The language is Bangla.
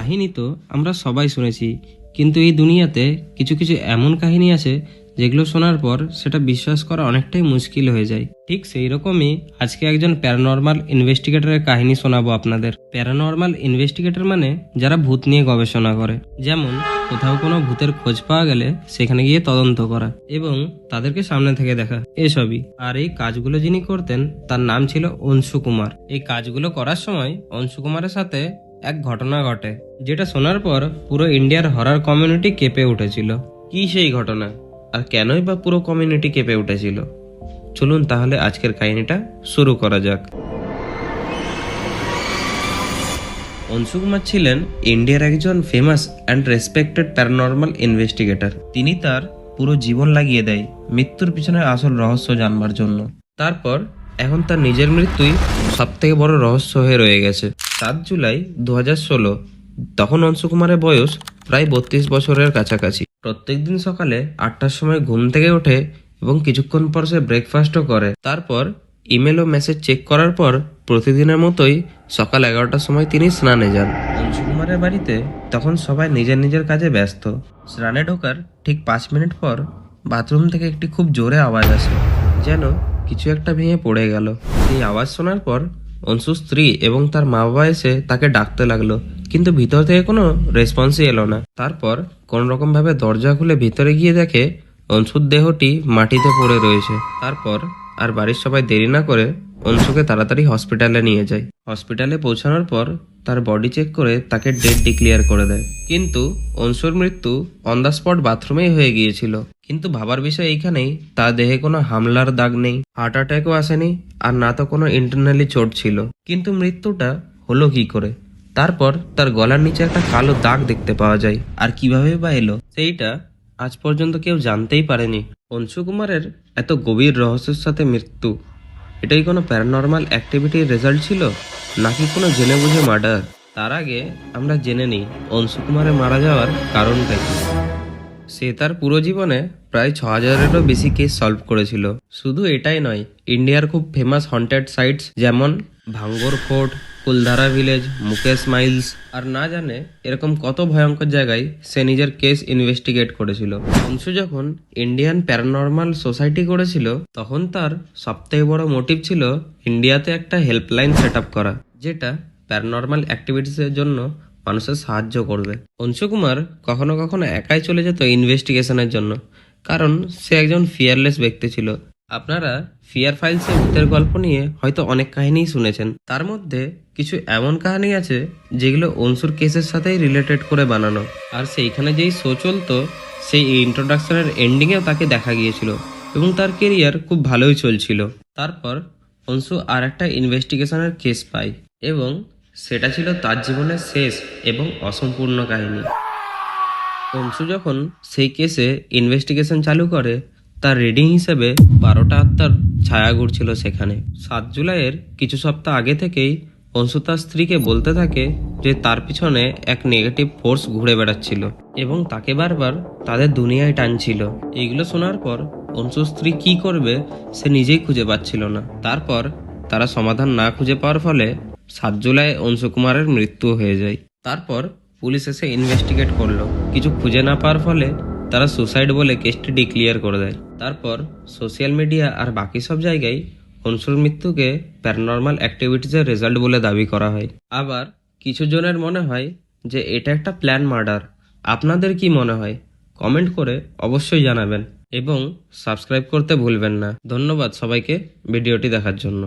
কাহিনী তো আমরা সবাই শুনেছি, কিন্তু এই দুনিয়াতে কিছু কিছু এমন কাহিনী আছে যেগুলো শোনার পর সেটা বিশ্বাস করা অনেকটাই মুশকিল হয়ে যায়। ঠিক সেই রকমই আজকে একজন প্যারানর্মাল ইনভেস্টিগেটরের কাহিনী শোনাবো আপনাদের। প্যারানর্মাল ইনভেস্টিগেটর মানে যারা ভূত নিয়ে গবেষণা করে, যেমন কোথাও কোনো ভূতের খোঁজ পাওয়া গেলে সেখানে গিয়ে তদন্ত করা এবং তাদেরকে সামনে থেকে দেখা, এসবই। আর এই কাজগুলো যিনি করতেন তার নাম ছিল অংশু কুমার। এই কাজগুলো করার সময় অংশু কুমারের সাথে এক ঘটনা ঘটে, যেটা শোনার পর পুরো ইন্ডিয়ার হরর কমিউনিটি কেঁপে উঠেছিল। কি সেই ঘটনা, আর কেনই বা পুরো কমিউনিটি কেঁপে উঠেছিল? চলুন তাহলে আজকের কাহিনীটা শুরু করা যাক। অংশু কুমার ছিলেন ইন্ডিয়ার একজন famous and respected paranormal investigator. তিনি তার পুরো জীবন লাগিয়ে দেয় মৃত্যুর পিছনে আসল রহস্য জানবার জন্য। তারপর এখন তার নিজের মৃত্যুই সব থেকে বড় রহস্য হয়ে রয়ে গেছে। 7 জুলাই 2016, তখন অংশু কুমারের বয়স প্রায় 32 বছরের কাছাকাছি। প্রত্যেকদিন সকালে 8টার সময় ঘুম থেকে ওঠে এবং কিছুক্ষণ পর সে ব্রেকফাস্টও করে। তারপর ইমেল ও মেসেজ চেক করার পর প্রতিদিনের মতোই সকাল 11টার সময় তিনি স্নানে যান। অংশু কুমারের বাড়িতে তখন সবাই নিজের নিজের কাজে ব্যস্ত। স্নানে ঢোকার ঠিক 5 মিনিট পর বাথরুম থেকে একটি খুব জোরে আওয়াজ আসে, যেন কিছু একটা ভেঙে পড়ে গেল। এই আওয়াজ শোনার পর অংশুর স্ত্রী এবং তার মা বাবা এসে তাকে ডাকতে লাগলো, কিন্তু ভিতর থেকে কোনো রেসপন্সই এলো না। তারপর কোন রকম ভাবে দরজা খুলে ভিতরে গিয়ে দেখে অংশুর দেহটি মাটিতে পড়ে রয়েছে। তারপর আর বাড়ির সবাই দেরি না করে অংশুকে তাড়াতাড়ি হসপিটালে নিয়ে যায়। হসপিটালে পৌঁছানোর পর তার বডি চেক করে তাকে ডেড ডিক্লেয়ার করে দেয়। কিন্তু অংশুর মৃত্যু অন দ্য স্পট বাথরুমেই হয়ে গিয়েছিল। কিন্তু ভাবার বিষয় এইখানেই, তার দেহে কোনো হামলার দাগ নেই, হার্ট অ্যাটাকও আসেনি, আর না তো কোনো ইন্টারনালি চোট ছিল। কিন্তু মৃত্যুটা হলো কি করে? তারপর তার গলার নিচে একটা কালো দাগ দেখতে পাওয়া যায়, আর কিভাবে বা এলো সেইটা আজ পর্যন্ত কেউ জানতেই পারেনি। অংশু কুমারের এত গভীর রহস্যের সাথে মৃত্যু, এটাই কোনো প্যারানর্মাল অ্যাক্টিভিটির রেজাল্ট ছিল, নাকি কোনো জেনে বুঝে মার্ডার? তার আগে আমরা জেনে নিই অংশু কুমারের মারা যাওয়ার কারণটা কি। সে তার পুরো জীবনে প্রায় 6000-এরও বেশি কেস সলভ করেছিল। শুধু এটাই নয়, ইন্ডিয়ার খুব ফেমাস হন্টেড সাইটস যেমন Bhangarh fort, Kuldhara village, Mukesh mills, আর না জানে এরকম কত ভয়ঙ্কর জায়গায় সে নিজের কেস ইনভেস্টিগেট করেছিল। অংশু যখন ইন্ডিয়ান প্যারানর্মাল সোসাইটি করেছিল, তখন তার সবথেকে বড় মোটিভ ছিল ইন্ডিয়াতে একটা হেল্পলাইন সেট আপ করা, যেটা প্যারানর্মাল অ্যাক্টিভিটিসের জন্য মানুষের সাহায্য করবে। অংশু কুমার কখনো কখনো একাই চলে যেত ইনভেস্টিগেশনের জন্য, কারণ সে একজন ফিয়ারলেস ব্যক্তি ছিল। আপনারা ফিয়ার ফাইলসের ভূতের গল্প নিয়ে হয়তো অনেক কাহিনীই শুনেছেন। তার মধ্যে কিছু এমন কাহিনী আছে যেগুলো অংশুর কেসের সাথেই রিলেটেড করে বানানো। আর সেইখানে যেই শো চলতো, সেই ইন্ট্রোডাকশনের এন্ডিংয়েও তাকে দেখা গিয়েছিল এবং তার কেরিয়ার খুব ভালোই চলছিল। তারপর অংশু আর একটা ইনভেস্টিগেশনের কেস পায় এবং সেটা ছিল তার জীবনের শেষ এবং অসম্পূর্ণ কাহিনী। অংশু যখন সেই কেসে ইনভেস্টিগেশন চালু করে, তার রিডিং হিসেবে 12টা আত্মার ছায়া ঘুরছিল সেখানে। 7 জুলাইয়ের কিছু সপ্তাহ আগে থেকেই অংশু তার স্ত্রীকে বলতে থাকে যে তার পিছনে এক নেগেটিভ ফোর্স ঘুরে বেড়াচ্ছিল এবং তাকে বারবার তাদের দুনিয়ায় টানছিল। এইগুলো শোনার পর অংশুর স্ত্রী কি করবে সে নিজেই খুঁজে পাচ্ছিল না। তারপর তারা সমাধান না খুঁজে পাওয়ার ফলে 7 জুলাই অংশু কুমারের মৃত্যু হয়ে যায়। তারপর পুলিশ এসে ইনভেস্টিগেট করলো, কিছু খুঁজে না পাওয়ার ফলে তারা সুসাইড বলে কেসটি ডিক্লিয়ার করে দেয়। তারপর সোশ্যাল মিডিয়া আর বাকি সব জায়গায় অংশুর মৃত্যুকে প্যারানর্মাল অ্যাক্টিভিটিসের রেজাল্ট বলে দাবি করা হয়। আবার কিছু জনের মনে হয় যে এটা একটা প্ল্যান মার্ডার। আপনাদের কি মনে হয়? কমেন্ট করে অবশ্যই জানাবেন এবং সাবস্ক্রাইব করতে ভুলবেন না। ধন্যবাদ সবাইকে ভিডিওটি দেখার জন্য।